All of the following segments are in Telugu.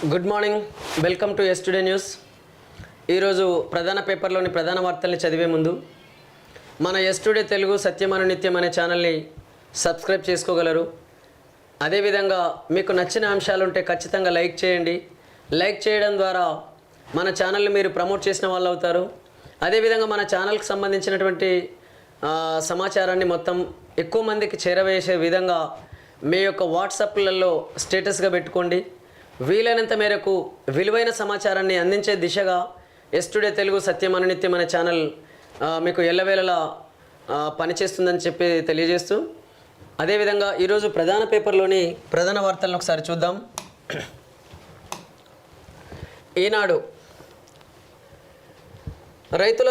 Good morning, welcome to ఎస్టుడే news. ఈరోజు ప్రధాన పేపర్లోని ప్రధాన వార్తల్ని చదివే ముందు మన ఎస్టుడే తెలుగు సత్యమను నిత్యం అనే ఛానల్ని సబ్స్క్రైబ్ చేసుకోగలరు. అదేవిధంగా మీకు నచ్చిన అంశాలు ఉంటే ఖచ్చితంగా లైక్ చేయండి. లైక్ చేయడం ద్వారా మన ఛానల్ని మీరు ప్రమోట్ చేసిన వాళ్ళు అవుతారు. అదేవిధంగా మన ఛానల్కి సంబంధించినటువంటి సమాచారాన్ని మొత్తం ఎక్కువ మందికి చేరవేసే విధంగా మీ యొక్క వాట్సాప్లలో స్టేటస్గా పెట్టుకోండి. వీలైనంత మేరకు విలువైన సమాచారాన్ని అందించే దిశగా ఎస్టుడే తెలుగు సత్యమను నిత్యం అనే ఛానల్ మీకు ఎల్లవేళలా పనిచేస్తుందని చెప్పి తెలియజేస్తూ, అదేవిధంగా ఈరోజు ప్రధాన పేపర్లోని ప్రధాన వార్తలను ఒకసారి చూద్దాం. ఈనాడు రైతుల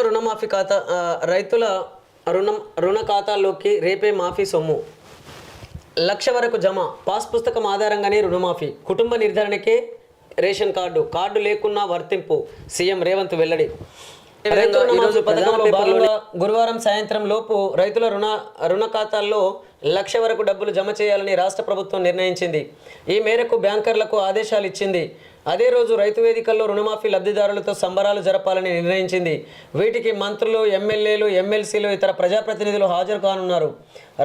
రుణ ఖాతాల్లోకి రేపే మాఫీ సొమ్ము 1,00,000 వరకు జమ. పాస్ పుస్తకం ఆధారంగానే రుణమాఫీ. కుటుంబ నిర్ధారణకే రేషన్ కార్డు లేకున్నా వర్తింపు. సీఎం రేవంత్ వెల్లడి. గురువారం సాయంత్రం లోపు రైతుల రుణ ఖాతాల్లో 1,00,000 వరకు డబ్బులు జమ చేయాలని రాష్ట్ర ప్రభుత్వం నిర్ణయించింది. ఈ మేరకు బ్యాంకర్లకు ఆదేశాలు ఇచ్చింది. అదే రోజు రైతు వేదికల్లో రుణమాఫీ లబ్ధిదారులతో సంబరాలు జరపాలని నిర్ణయించింది. వీటికి మంత్రులు, ఎమ్మెల్యేలు, ఎమ్మెల్సీలు, ఇతర ప్రజాప్రతినిధులు హాజరు కానున్నారు.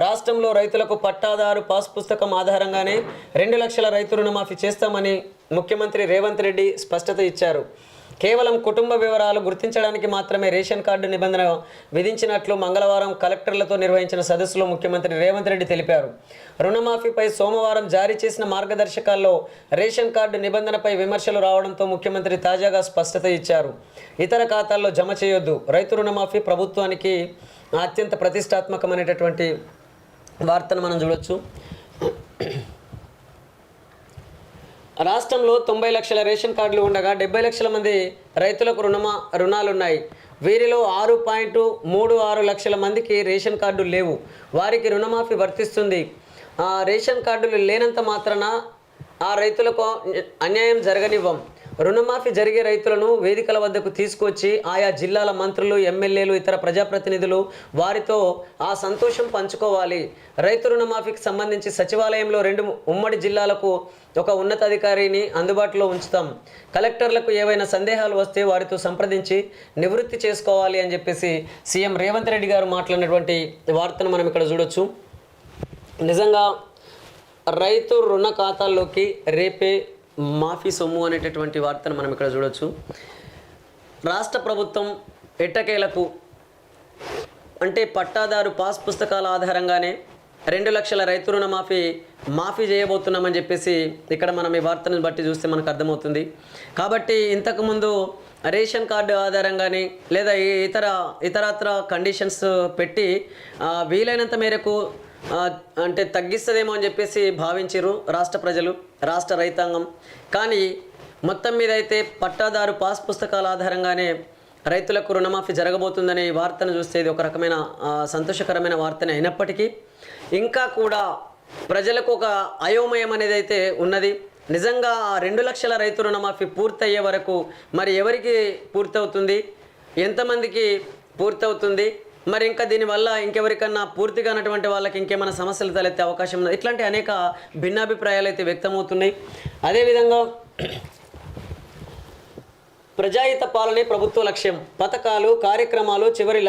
రాష్ట్రంలో రైతులకు పట్టాదారు పాస్ పుస్తకం ఆధారంగానే 2,00,000 రైతు రుణమాఫీ చేస్తామని ముఖ్యమంత్రి రేవంత్ రెడ్డి స్పష్టత ఇచ్చారు. కేవలం కుటుంబ వివరాలు గుర్తించడానికి మాత్రమే రేషన్ కార్డు నిబంధన విధించినట్లు మంగళవారం కలెక్టర్లతో నిర్వహించిన సదస్సులో ముఖ్యమంత్రి రేవంత్ రెడ్డి తెలిపారు. రుణమాఫీపై సోమవారం జారీ చేసిన మార్గదర్శకాల్లో రేషన్ కార్డు నిబంధనపై విమర్శలు రావడంతో ముఖ్యమంత్రి తాజాగా స్పష్టత ఇచ్చారు. ఇతర ఖాతాల్లో జమ చేయొద్దు. రైతు రుణమాఫీ ప్రభుత్వానికి అత్యంత ప్రతిష్టాత్మకమైనటువంటి వార్తను మనం చూడొచ్చు. రాష్ట్రంలో 90 లక్షల రేషన్ కార్డులు ఉండగా 70 లక్షల మంది రైతులకు రుణాలున్నాయి. వీరిలో 6.36 లక్షల మందికి రేషన్ కార్డులు లేవు. వారికి రుణమాఫీ వర్తిస్తుంది. రేషన్ కార్డులు లేనంత మాత్రాన ఆ రైతులకు అన్యాయం జరగనివ్వం. రుణమాఫీ జరిగే రైతులను వేదికల వద్దకు తీసుకొచ్చి ఆయా జిల్లాల మంత్రులు, ఎమ్మెల్యేలు, ఇతర ప్రజాప్రతినిధులు వారితో ఆ సంతోషం పంచుకోవాలి. రైతు రుణమాఫీకి సంబంధించి సచివాలయంలో 2 ఉమ్మడి జిల్లాలకు ఒక ఉన్నతాధికారిని అందుబాటులో ఉంచుతాం. కలెక్టర్లకు ఏవైనా సందేహాలు వస్తే వారితో సంప్రదించి నివృత్తి చేసుకోవాలి అని చెప్పేసి సీఎం రేవంత్ రెడ్డి గారు మాట్లాడినటువంటి వార్తను మనం ఇక్కడ చూడొచ్చు. నిజంగా రైతు రుణ ఖాతాల్లోకి రేపే మాఫీ సొమ్ము అనేటటువంటి వార్తను మనం ఇక్కడ చూడొచ్చు. రాష్ట్ర ప్రభుత్వం ఎట్టకేలకు అంటే పట్టాదారు పాస్ పుస్తకాల ఆధారంగానే 2,00,000 రైతు రుణ మాఫీ చేయబోతున్నామని చెప్పేసి ఇక్కడ మనం ఈ వార్తను బట్టి చూస్తే మనకు అర్థమవుతుంది. కాబట్టి ఇంతకుముందు రేషన్ కార్డు ఆధారంగానే లేదా ఇతరత్ర కండిషన్స్ పెట్టి వీలైనంత మేరకు అంటే తగ్గిస్తుందేమో అని చెప్పేసి భావించారు రాష్ట్ర ప్రజలు, రాష్ట్ర రైతాంగం. కానీ మొత్తం మీద అయితే పట్టాదారు పాస్ పుస్తకాల ఆధారంగానే రైతులకు రుణమాఫీ జరగబోతుందనే ఈ వార్తను చూస్తే ఇది ఒక రకమైన సంతోషకరమైన వార్తనే అయినప్పటికీ ఇంకా కూడా ప్రజలకు ఒక అయోమయం అనేది అయితే ఉన్నది. నిజంగా 2,00,000 రైతు రుణమాఫీ పూర్తయ్యే వరకు మరి ఎవరికి పూర్తవుతుంది, ఎంతమందికి పూర్తవుతుంది, మరి ఇంకా దీనివల్ల ఇంకెవరికన్నా పూర్తిగా అన్నటువంటి వాళ్ళకి ఇంకేమైనా సమస్యలు తలెత్తే అవకాశం ఉంది. ఇట్లాంటి అనేక భిన్నాభిప్రాయాలు అయితే వ్యక్తమవుతున్నాయి. అదేవిధంగా ప్రజాహిత పాలనే ప్రభుత్వ లక్ష్యం. పథకాలు, కార్యక్రమాలు చివరి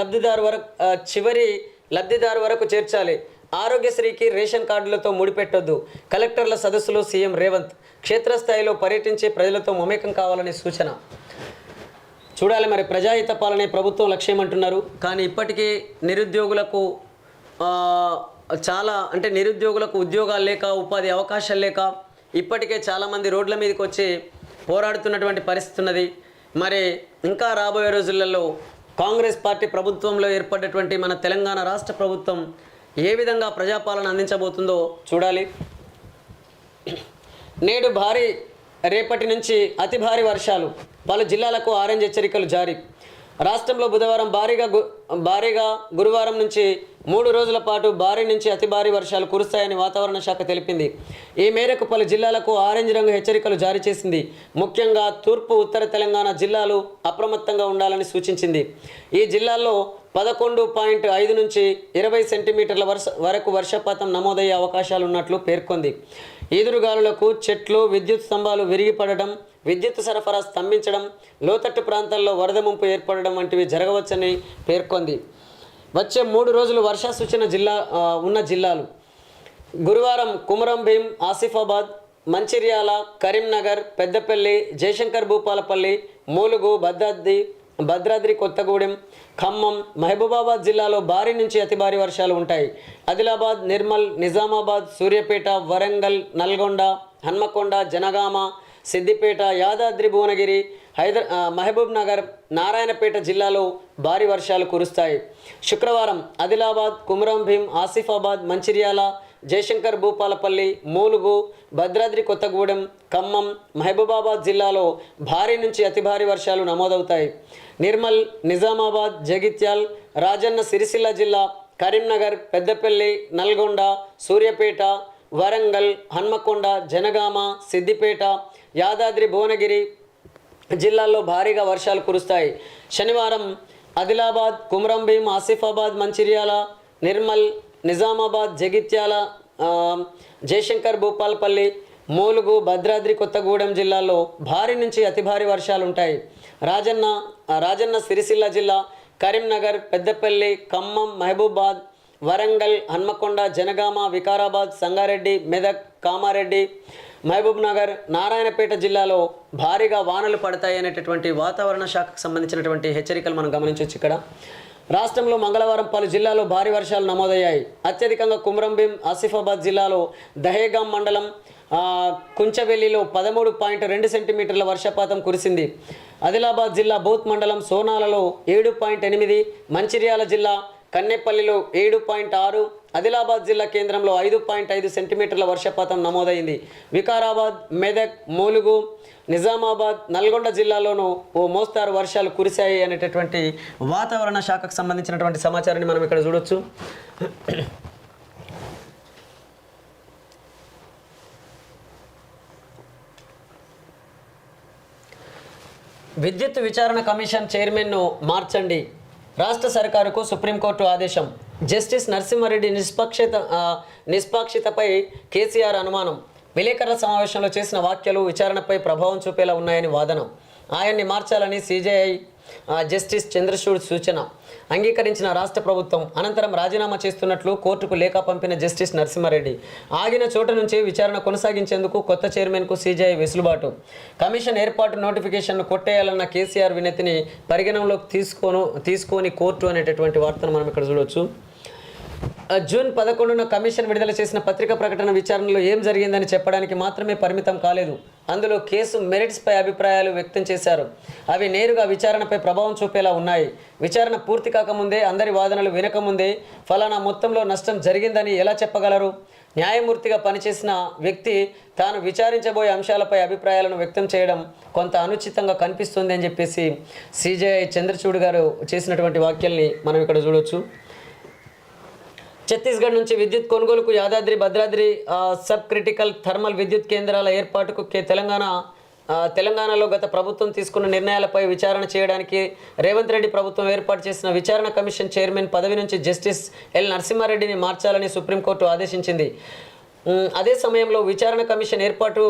లబ్ధిదారు వరకు చేర్చాలి. ఆరోగ్యశ్రీకి రేషన్ కార్డులతో ముడిపెట్టొద్దు. కలెక్టర్ల సదస్సులో సీఎం రేవంత్. క్షేత్రస్థాయిలో పర్యటించి ప్రజలతో మమేకం కావాలని సూచన. చూడాలి మరి ప్రజాహిత పాలనే ప్రభుత్వం లక్ష్యం అంటున్నారు. కానీ ఇప్పటికీ నిరుద్యోగులకు నిరుద్యోగులకు ఉద్యోగాలు లేక, ఉపాధి అవకాశాలు లేక ఇప్పటికే చాలామంది రోడ్ల మీదకి వచ్చి పోరాడుతున్నటువంటి పరిస్థితి ఉన్నది. మరి ఇంకా రాబోయే రోజులలో కాంగ్రెస్ పార్టీ ప్రభుత్వంలో ఏర్పడినటువంటి మన తెలంగాణ రాష్ట్ర ప్రభుత్వం ఏ విధంగా ప్రజాపాలన అందించబోతుందో చూడాలి. రేపటి నుంచి అతి భారీ వర్షాలు. పలు జిల్లాలకు ఆరెంజ్ హెచ్చరికలు జారీ. రాష్ట్రంలో బుధవారం భారీగా గురువారం నుంచి 3 రోజుల పాటు భారీ నుంచి అతి భారీ వర్షాలు కురుస్తాయని వాతావరణ శాఖ తెలిపింది. ఈ మేరకు పలు జిల్లాలకు ఆరెంజ్ రంగు హెచ్చరికలు జారీ చేసింది. ముఖ్యంగా తూర్పు, ఉత్తర తెలంగాణ జిల్లాలు అప్రమత్తంగా ఉండాలని సూచించింది. ఈ జిల్లాల్లో 11.5 నుంచి 20 సెంటీమీటర్ల వరకు వర్షపాతం నమోదయ్యే అవకాశాలు ఉన్నట్లు పేర్కొంది. ఈదురుగాలులకు చెట్లు విద్యుత్ స్తంభాలు విరిగిపడడం, విద్యుత్ సరఫరా స్తంభించడం, లోతట్టు ప్రాంతాల్లో వరద ముంపు ఏర్పడడం వంటివి జరగవచ్చని పేర్కొంది. వచ్చే 3 రోజులు వర్ష సూచన ఉన్న జిల్లాలు: గురువారం కుమరం భీం, ఆసిఫాబాద్, మంచిర్యాల, కరీంనగర్, పెద్దపల్లి, జయశంకర్ భూపాలపల్లి, మూలుగు, భద్రాద్రి కొత్తగూడెం, ఖమ్మం, మహబూబాబాద్ జిల్లాలో భారీ నుంచి అతి భారీ వర్షాలు ఉంటాయి. ఆదిలాబాద్, నిర్మల్, నిజామాబాద్, సూర్యాపేట, వరంగల్, నల్గొండ, హన్మకొండ, జనగామ, సిద్దిపేట, యాదాద్రి భువనగిరి, మహబూబ్ నగర్, నారాయణపేట జిల్లాలో భారీ వర్షాలు కురుస్తాయి. శుక్రవారం ఆదిలాబాద్, కుమరం భీం, ఆసిఫాబాద్, మంచిర్యాల, జయశంకర్ భూపాలపల్లి, మూలుగు, భద్రాద్రి కొత్తగూడెం, ఖమ్మం, మహబూబాబాద్ జిల్లాలో భారీ నుంచి అతి భారీ వర్షాలు నమోదవుతాయి. నిర్మల్, నిజామాబాద్, జగిత్యాల్, రాజన్న సిరిసిల్ల జిల్లా, కరీంనగర్, పెద్దపల్లి, నల్గొండ, సూర్యాపేట, వరంగల్, హన్మకొండ, జనగామ, సిద్దిపేట, యాదాద్రి భువనగిరి జిల్లాల్లో భారీగా వర్షాలు కురుస్తాయి. శనివారం ఆదిలాబాద్, కుమరం భీం, ఆసిఫాబాద్, మంచిర్యాల, నిర్మల్, నిజామాబాద్, జగిత్యాల, జయశంకర్ భూపాలపల్లి, మూలుగు, భద్రాద్రి కొత్తగూడెం జిల్లాల్లో భారీ నుంచి అతి భారీ వర్షాలు ఉంటాయి. రాజన్న సిరిసిల్ల జిల్లా, కరీంనగర్, పెద్దపల్లి, ఖమ్మం, మహబూబాద్, వరంగల్, హన్మకొండ, జనగామ, వికారాబాద్, సంగారెడ్డి, మెదక్, కామారెడ్డి, మహబూబ్ నగర్, నారాయణపేట జిల్లాలో భారీగా వానలు పడతాయి అనేటటువంటి వాతావరణ శాఖకు సంబంధించినటువంటి హెచ్చరికలు మనం గమనించవచ్చు. ఇక్కడ రాష్ట్రంలో మంగళవారం పలు జిల్లాల్లో భారీ వర్షాలు నమోదయ్యాయి. అత్యధికంగా కుమరం భీం, ఆసిఫాబాద్ జిల్లాలో దహేగాం మండలం కుంచవెల్లిలో 13.2 సెంటీమీటర్ల వర్షపాతం కురిసింది. ఆదిలాబాద్ జిల్లా బౌత్ మండలం సోనాలలో 7.8, మంచిర్యాల జిల్లా కన్నెపల్లిలో 7.6, ఆదిలాబాద్ జిల్లా కేంద్రంలో 5.5 సెంటీమీటర్ల వర్షపాతం నమోదైంది. వికారాబాద్, మెదక్, మూలుగు, నిజామాబాద్, నల్గొండ జిల్లాలోనూ ఓ మోస్తారు వర్షాలు కురిశాయి అనేటటువంటి వాతావరణ శాఖకు సంబంధించినటువంటి సమాచారాన్ని మనం ఇక్కడ చూడొచ్చు. విద్యుత్ విచారణ కమిషన్ చైర్మన్ను మార్చండి. రాష్ట్ర సర్కారుకు సుప్రీంకోర్టు ఆదేశం. జస్టిస్ నరసింహారెడ్డి నిష్పాక్షితపై కేసీఆర్ అనుమానం. విలేకరుల సమావేశంలో చేసిన వ్యాఖ్యలు విచారణపై ప్రభావం చూపేలా ఉన్నాయని వాదన. ఆయన్ని మార్చాలని సిజేఐ జస్టిస్ చంద్రచూడ్ సూచన అంగీకరించిన రాష్ట్ర ప్రభుత్వం అనంతరం రాజీనామా చేస్తున్నట్లు కోర్టుకు లేఖ పంపిన జస్టిస్ నరసింహారెడ్డి ఆగిన చోట నుంచి విచారణ కొనసాగించేందుకు కొత్త చైర్మన్కు సిజేఐ వెసులుబాటు. కమిషన్ ఏర్పాటు నోటిఫికేషన్ను కొట్టేయాలన్న కేసీఆర్ వినతిని పరిగణనలోకి తీసుకొని కోర్టు అనేటటువంటి వార్తను మనం ఇక్కడ చూడవచ్చు. జూన్ 11న కమిషన్ విడుదల చేసిన పత్రికా ప్రకటన విచారణలో ఏం జరిగిందని చెప్పడానికి మాత్రమే పరిమితం కాలేదు. అందులో కేసు మెరిట్స్పై అభిప్రాయాలు వ్యక్తం చేశారు. అవి నేరుగా విచారణపై ప్రభావం చూపేలా ఉన్నాయి. విచారణ పూర్తి కాకముందే, అందరి వాదనలు వినకముందే ఫలానా మొత్తంలో నష్టం జరిగిందని ఎలా చెప్పగలరు? న్యాయమూర్తిగా పనిచేసిన వ్యక్తి తాను విచారించబోయే అంశాలపై అభిప్రాయాలను వ్యక్తం చేయడం కొంత అనుచితంగా కనిపిస్తుంది అని చెప్పేసి సిజేఐ చంద్రచూడ్ గారు చేసినటువంటి వ్యాఖ్యల్ని మనం ఇక్కడ చూడవచ్చు. ఛత్తీస్గఢ్ నుంచి విద్యుత్ కొనుగోలుకు Yadadri Bhadradri sub critical thermal విద్యుత్ కేంద్రాల ఏర్పాటుకు తెలంగాణలో గత ప్రభుత్వం తీసుకున్న నిర్ణయాలపై విచారణ చేయడానికి రేవంత్ రెడ్డి ప్రభుత్వం ఏర్పాటు చేసిన విచారణ కమిషన్ చైర్మన్ పదవి నుంచి జస్టిస్ ఎల్ నరసింహారెడ్డిని మార్చాలని సుప్రీంకోర్టు ఆదేశించింది. అదే సమయంలో విచారణ కమిషన్ ఏర్పాటు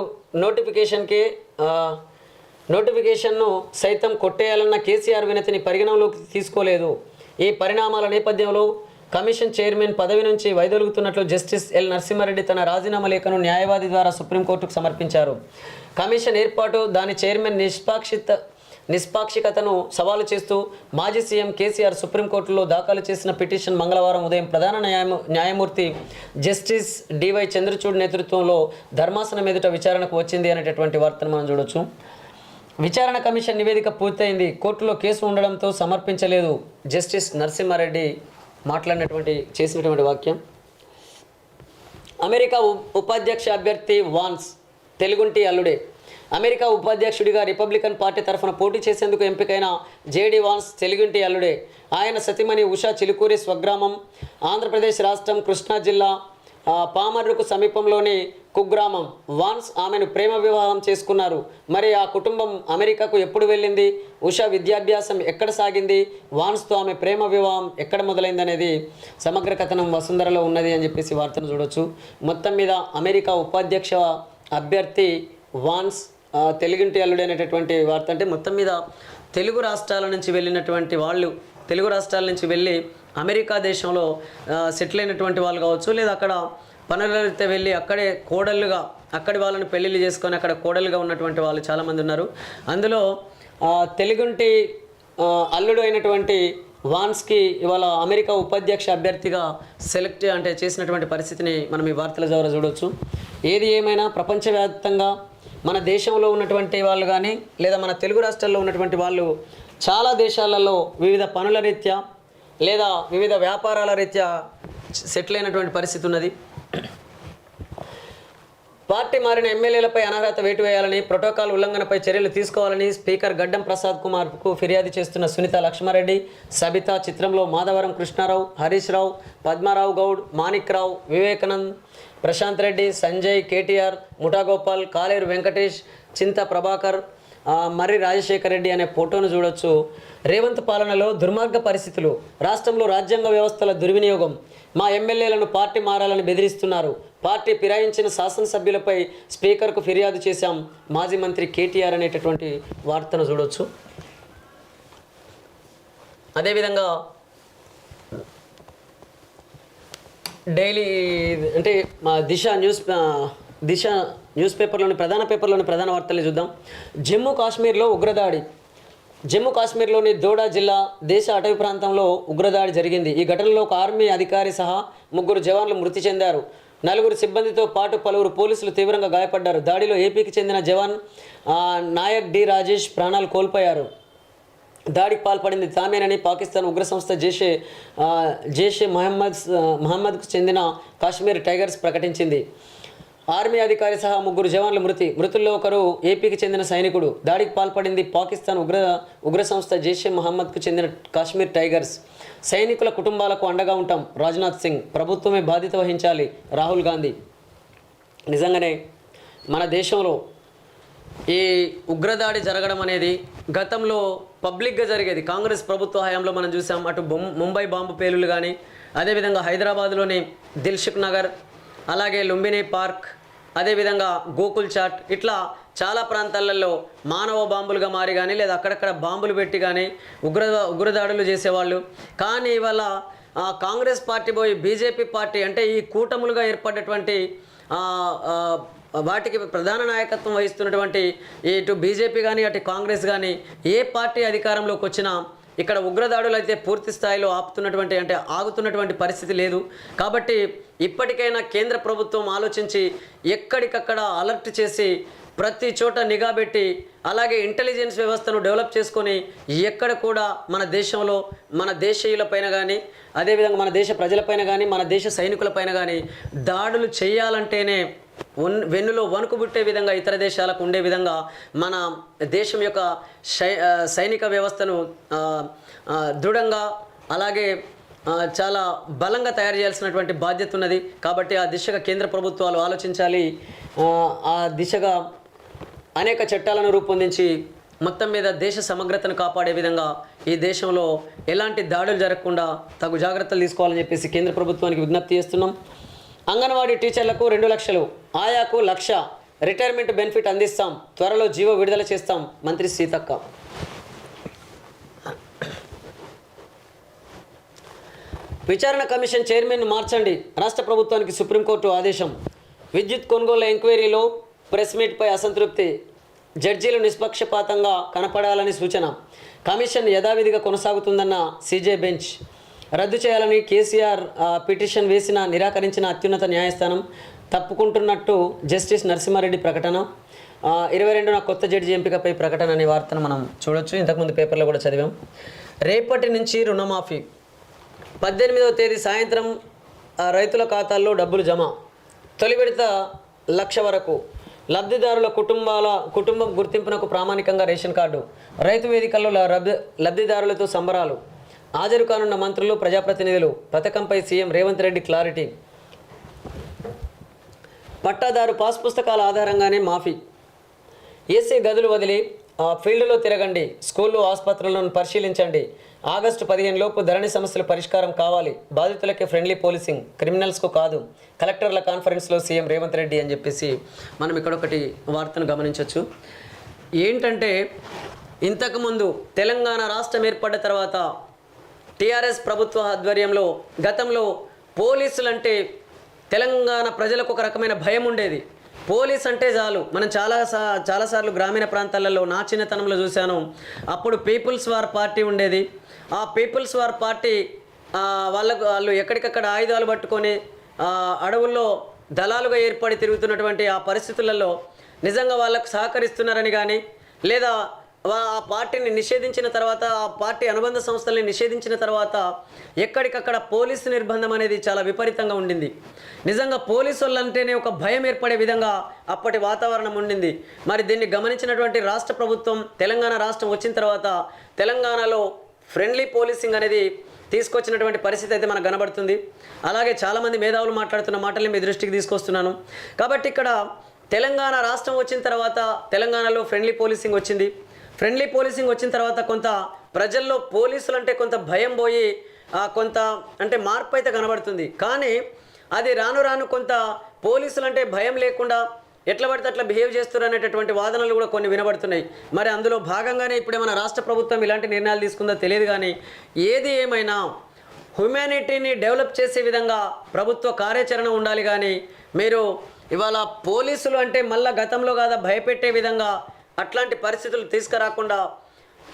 నోటిఫికేషన్ను సైతం కొట్టేయాలన్న కేసీఆర్ వినతిని పరిగణనలోకి తీసుకోలేదు. ఈ పరిణామాల నేపథ్యంలో కమిషన్ చైర్మన్ పదవి నుంచి వైదొలుగుతున్నట్లు జస్టిస్ ఎల్ నరసింహారెడ్డి తన రాజీనామా లేఖను న్యాయవాది ద్వారా సుప్రీంకోర్టుకు సమర్పించారు. కమిషన్ ఏర్పాటు, దాని చైర్మన్ నిష్పాక్షికతను సవాలు చేస్తూ మాజీ సీఎం కేసీఆర్ సుప్రీంకోర్టులో దాఖలు చేసిన పిటిషన్ మంగళవారం ఉదయం ప్రధాన న్యాయమూర్తి జస్టిస్ డివై చంద్రచూడ్ నేతృత్వంలో ధర్మాసనం ఎదుట విచారణకు వచ్చింది అనేటటువంటి వార్తను మనం చూడొచ్చు. విచారణ కమిషన్ నివేదిక పూర్తయింది. కోర్టులో కేసు ఉండడంతో సమర్పించలేదు. జస్టిస్ నరసింహారెడ్డి చేసినటువంటి వాక్యం. అమెరికా ఉపాధ్యక్ష అభ్యర్థి వాన్స్ తెలుగుంటి అల్లుడే. అమెరికా ఉపాధ్యక్షుడిగా రిపబ్లికన్ పార్టీ తరఫున పోటీ చేసేందుకు ఎంపికైన జేడీ వాన్స్ తెలుగుంటి అల్లుడే. ఆయన సతీమణి ఉషా చిలుకూరి స్వగ్రామం ఆంధ్రప్రదేశ్ రాష్ట్రం కృష్ణా జిల్లా పామర్రుకు సమీపంలోని కుగ్రామం. వాన్స్ ఆమెను ప్రేమ వివాహం చేసుకున్నారు. మరి ఆ కుటుంబం అమెరికాకు ఎప్పుడు వెళ్ళింది? ఉషా విద్యాభ్యాసం ఎక్కడ సాగింది? వాన్స్తో ఆమె ప్రేమ వివాహం ఎక్కడ మొదలైంది అనేది సమగ్ర కథనం వసుంధరలో ఉన్నది అని చెప్పేసి వార్తను చూడొచ్చు. మొత్తం మీద అమెరికా ఉపాధ్యక్ష అభ్యర్థి వాన్స్ తెలుగింటి అల్లుడు అనేటటువంటి వార్త. అంటే మొత్తం మీద తెలుగు రాష్ట్రాల నుంచి వెళ్ళినటువంటి వాళ్ళు, తెలుగు రాష్ట్రాల నుంచి వెళ్ళి అమెరికా దేశంలో సెటిల్ అయినటువంటి వాళ్ళు కావచ్చు, లేదా అక్కడ పనులైతే వెళ్ళి అక్కడే కోడళ్ళుగా, అక్కడి వాళ్ళని పెళ్ళిళ్ళు చేసుకొని అక్కడ కోడలుగా ఉన్నటువంటి వాళ్ళు చాలామంది ఉన్నారు. అందులో తెలుగుంటి అల్లుడు అయినటువంటి వాన్స్కి ఇవాళ అమెరికా ఉపాధ్యక్ష అభ్యర్థిగా సెలెక్ట్ అంటే చేసినటువంటి పరిస్థితిని మనం ఈ వార్తల ద్వారా చూడవచ్చు. ఏది ఏమైనా ప్రపంచవ్యాప్తంగా మన దేశంలో ఉన్నటువంటి వాళ్ళు కానీ, లేదా మన తెలుగు రాష్ట్రాల్లో ఉన్నటువంటి వాళ్ళు చాలా దేశాలలో వివిధ పనుల రీత్యా లేదా వివిధ వ్యాపారాల రీత్యా సెటిల్ అయినటువంటి పరిస్థితి ఉన్నది. పార్టీ మారిన ఎమ్మెల్యేలపై అనర్హత వేటు వేయాలని, ప్రోటోకాల్ ఉల్లంఘనపై చర్యలు తీసుకోవాలని స్పీకర్ గడ్డం ప్రసాద్ కుమార్కు ఫిర్యాదు చేస్తున్న సునీత లక్ష్మారెడ్డి, సబితా, చిత్రంలో మాధవరం కృష్ణారావు, హరీష్ రావు, పద్మారావు గౌడ్, మాణిక్ రావు, వివేకానంద్, ప్రశాంత్ రెడ్డి, సంజయ్, కేటీఆర్, ముఠాగోపాల్, కాలేరు వెంకటేష్, చింత ప్రభాకర్, మర్రి రాజశేఖర్ రెడ్డి అనే ఫోటోను చూడొచ్చు. రేవంత్ పాలనలో దుర్మార్గ పరిస్థితులు, రాష్ట్రంలో రాజ్యాంగ వ్యవస్థల దుర్వినియోగం, మా ఎమ్మెల్యేలను పార్టీ మారాలని బెదిరిస్తున్నారు, పార్టీ ఫిరాయించిన శాసనసభ్యులపై స్పీకర్కు ఫిర్యాదు చేశాం, మాజీ మంత్రి కేటీఆర్ అనేటటువంటి వార్తను చూడొచ్చు. అదేవిధంగా డైలీ అంటే మా దిశ న్యూస్ పేపర్లోని ప్రధాన వార్తలు చూద్దాం. జమ్మూ కాశ్మీర్లో ఉగ్రదాడి. జమ్మూ కాశ్మీర్లోని దోడా జిల్లా దేశ అటవీ ప్రాంతంలో ఉగ్రదాడి జరిగింది. ఈ ఘటనలో ఒక ఆర్మీ అధికారి సహా 3 జవాన్లు మృతి చెందారు. 4 సిబ్బందితో పాటు పలువురు పోలీసులు తీవ్రంగా గాయపడ్డారు. దాడిలో ఏపీకి చెందిన జవాన్ నాయక్ డి రాజేష్ ప్రాణాలు కోల్పోయారు. దాడికి పాల్పడింది తామేనని పాకిస్తాన్ ఉగ్ర సంస్థ జైషే మహమ్మద్కు చెందిన కాశ్మీర్ టైగర్స్ ప్రకటించింది. ఆర్మీ అధికారి సహా 3 జవాన్ల మృతుల్లో ఒకరు ఏపీకి చెందిన సైనికుడు. దాడికి పాల్పడింది పాకిస్తాన్ ఉగ్ర సంస్థ జైషే మహమ్మద్కు చెందిన కాశ్మీర్ టైగర్స్. సైనికుల కుటుంబాలకు అండగా ఉంటాం, రాజ్నాథ్ సింగ్. ప్రభుత్వమే బాధ్యత వహించాలి, రాహుల్ గాంధీ. నిజంగానే మన దేశంలో ఈ ఉగ్రదాడి జరగడం అనేది గతంలో పబ్లిక్గా జరిగేది. కాంగ్రెస్ ప్రభుత్వ హయాంలో మనం చూసాం. అటు ముంబై బాంబు పేలులు కానీ, అదేవిధంగా హైదరాబాద్లోని దిల్సుఖ్ నగర్, అలాగే లుంబినీ పార్క్, అదేవిధంగా గోకుల్ చాట్, ఇట్లా చాలా ప్రాంతాలలో మానవ బాంబులుగా మారి కానీ, లేదా అక్కడక్కడ బాంబులు పెట్టి కానీ ఉగ్రదాడులు చేసేవాళ్ళు. కానీ ఇవాళ కాంగ్రెస్ పార్టీ పోయి బీజేపీ పార్టీ, అంటే ఈ కూటములుగా ఏర్పడినటువంటి వాటికి ప్రధాన నాయకత్వం వహిస్తున్నటువంటి ఇటు బీజేపీ కానీ అటు కాంగ్రెస్ కానీ ఏ పార్టీ అధికారంలోకి వచ్చినా ఇక్కడ ఉగ్రదాడులు అయితే పూర్తి స్థాయిలో ఆగుతున్నటువంటి పరిస్థితి లేదు. కాబట్టి ఇప్పటికైనా కేంద్ర ప్రభుత్వం ఆలోచించి ఎక్కడికక్కడ అలర్ట్ చేసి ప్రతి చోట నిఘా పెట్టి, అలాగే ఇంటెలిజెన్స్ వ్యవస్థను డెవలప్ చేసుకొని ఎక్కడ కూడా మన దేశంలో మన దేశీయులపైన కానీ, అదేవిధంగా మన దేశ ప్రజలపైన కానీ, మన దేశ సైనికులపైన కానీ దాడులు చేయాలంటేనే వెన్నులో వణుకు పుట్టే విధంగా ఇతర దేశాలకు ఉండే విధంగా మన దేశం యొక్క సైనిక వ్యవస్థను దృఢంగా, అలాగే చాలా బలంగా తయారు చేయాల్సినటువంటి బాధ్యత ఉన్నది. కాబట్టి ఆ దిశగా కేంద్ర ప్రభుత్వాలు ఆలోచించాలి. ఆ దిశగా అనేక చట్టాలను రూపొందించి మొత్తం మీద దేశ సమగ్రతను కాపాడే విధంగా ఈ దేశంలో ఎలాంటి దాడులు జరగకుండా తగు జాగ్రత్తలు తీసుకోవాలని చెప్పేసి కేంద్ర ప్రభుత్వానికి విజ్ఞప్తి చేస్తున్నాం. అంగన్వాడీ టీచర్లకు 2 లక్షలు, ఆయాకు 1,00,000 రిటైర్మెంట్ బెనిఫిట్ అందిస్తాం, త్వరలో జీవో విడుదల చేస్తాం, మంత్రి సీతక్క. విచారణ కమిషన్ చైర్మన్ను మార్చండి, రాష్ట్ర ప్రభుత్వానికి సుప్రీంకోర్టు ఆదేశం. విద్యుత్ కొనుగోలు ఎంక్వైరీలో ప్రెస్ మీట్పై అసంతృప్తి, జడ్జీలు నిష్పక్షపాతంగా కనపడాలని సూచన. కమిషన్ యథావిధిగా కొనసాగుతుందన్న సీజే బెంచ్. రద్దు చేయాలని కేసీఆర్ పిటిషన్ వేసిన నిరాకరించిన అత్యున్నత న్యాయస్థానం తప్పుకుంటున్నట్టు జస్టిస్ నరసింహారెడ్డి ప్రకటన. 22న కొత్త జడ్జి ఎంపికపై ప్రకటన అనే వార్తను మనం చూడొచ్చు. ఇంతకుముందు పేపర్లో కూడా చదివాం. రేపటి నుంచి రుణమాఫీ. 18వ తేదీ సాయంత్రం రైతుల ఖాతాల్లో డబ్బులు జమ. తొలి విడత 1,00,000 వరకు. లబ్ధిదారుల కుటుంబం గుర్తింపునకు ప్రామాణికంగా రేషన్ కార్డు. రైతు వేదికల్లో లబ్ధిదారులతో సంబరాలు. హాజరు కానున్న మంత్రులు, ప్రజాప్రతినిధులు. పథకంపై సీఎం రేవంత్ రెడ్డి క్లారిటీ. పట్టాదారు పాస్ పుస్తకాల ఆధారంగానే మాఫీ. ఏసీ గదులు వదిలి ఫీల్డ్లో తిరగండి, స్కూళ్ళు ఆసుపత్రులను పరిశీలించండి. ఆగస్టు 15 లోపు ధరణి సమస్యల పరిష్కారం కావాలి. బాధితులకి ఫ్రెండ్లీ పోలీసింగ్, క్రిమినల్స్కు కాదు. కలెక్టర్ల కాన్ఫరెన్స్లో సీఎం రేవంత్ రెడ్డి అని చెప్పేసి మనం ఇక్కడ ఒకటి వార్తను గమనించవచ్చు. ఏంటంటే ఇంతకుముందు తెలంగాణ రాష్ట్రం ఏర్పడ్డ తర్వాత టీఆర్ఎస్ ప్రభుత్వ ఆధ్వర్యంలో గతంలో పోలీసులంటే తెలంగాణ ప్రజలకు ఒక రకమైన భయం ఉండేది. పోలీస్ అంటే చాలు, మనం చాలాసార్లు గ్రామీణ ప్రాంతాలలో నా చిన్నతనంలో చూశాను. అప్పుడు పీపుల్స్ వార్ పార్టీ ఉండేది. ఆ పీపుల్స్ వార్ పార్టీ వాళ్ళు ఎక్కడికక్కడ ఆయుధాలు పట్టుకొని అడవుల్లో దళాలుగా ఏర్పడి తిరుగుతున్నటువంటి ఆ పరిస్థితులలో నిజంగా వాళ్ళకు సహకరిస్తున్నారని కానీ, లేదా ఆ పార్టీని నిషేధించిన తర్వాత, ఆ పార్టీ అనుబంధ సంస్థల్ని నిషేధించిన తర్వాత ఎక్కడికక్కడ పోలీసు నిర్బంధం అనేది చాలా విపరీతంగా ఉండింది. నిజంగా పోలీసు వాళ్ళంటేనే ఒక భయం ఏర్పడే విధంగా అప్పటి వాతావరణం ఉండింది. మరి దీన్ని గమనించినటువంటి రాష్ట్ర ప్రభుత్వం, తెలంగాణ రాష్ట్రం వచ్చిన తర్వాత తెలంగాణలో ఫ్రెండ్లీ పోలీసింగ్ అనేది తీసుకొచ్చినటువంటి పరిస్థితి అయితే మనకు కనబడుతుంది. అలాగే చాలామంది మేధావులు మాట్లాడుతున్న మాటల్ని మీ దృష్టికి తీసుకొస్తున్నాను. కాబట్టి ఇక్కడ తెలంగాణ రాష్ట్రం వచ్చిన తర్వాత తెలంగాణలో ఫ్రెండ్లీ పోలీసింగ్ వచ్చింది. ఫ్రెండ్లీ పోలీసింగ్ వచ్చిన తర్వాత కొంత ప్రజల్లో పోలీసులు అంటే కొంత భయం పోయి కొంత అంటే మార్పు అయితే కనబడుతుంది. కానీ అది రాను రాను కొంత పోలీసులు అంటే భయం లేకుండా ఎట్లా పడితే అట్లా బిహేవ్ చేస్తారు అనేటటువంటి వాదనలు కూడా కొన్ని వినబడుతున్నాయి. మరి అందులో భాగంగానే ఇప్పుడే మన రాష్ట్ర ప్రభుత్వం ఇలాంటి నిర్ణయాలు తీసుకుందో తెలియదు. కానీ ఏది ఏమైనా హ్యుమానిటీని డెవలప్ చేసే విధంగా ప్రభుత్వ కార్యాచరణ ఉండాలి. కానీ మీరు ఇవాళ పోలీసులు అంటే మళ్ళా గతంలో కాదా భయపెట్టే విధంగా అట్లాంటి పరిస్థితులు తీసుకురాకుండా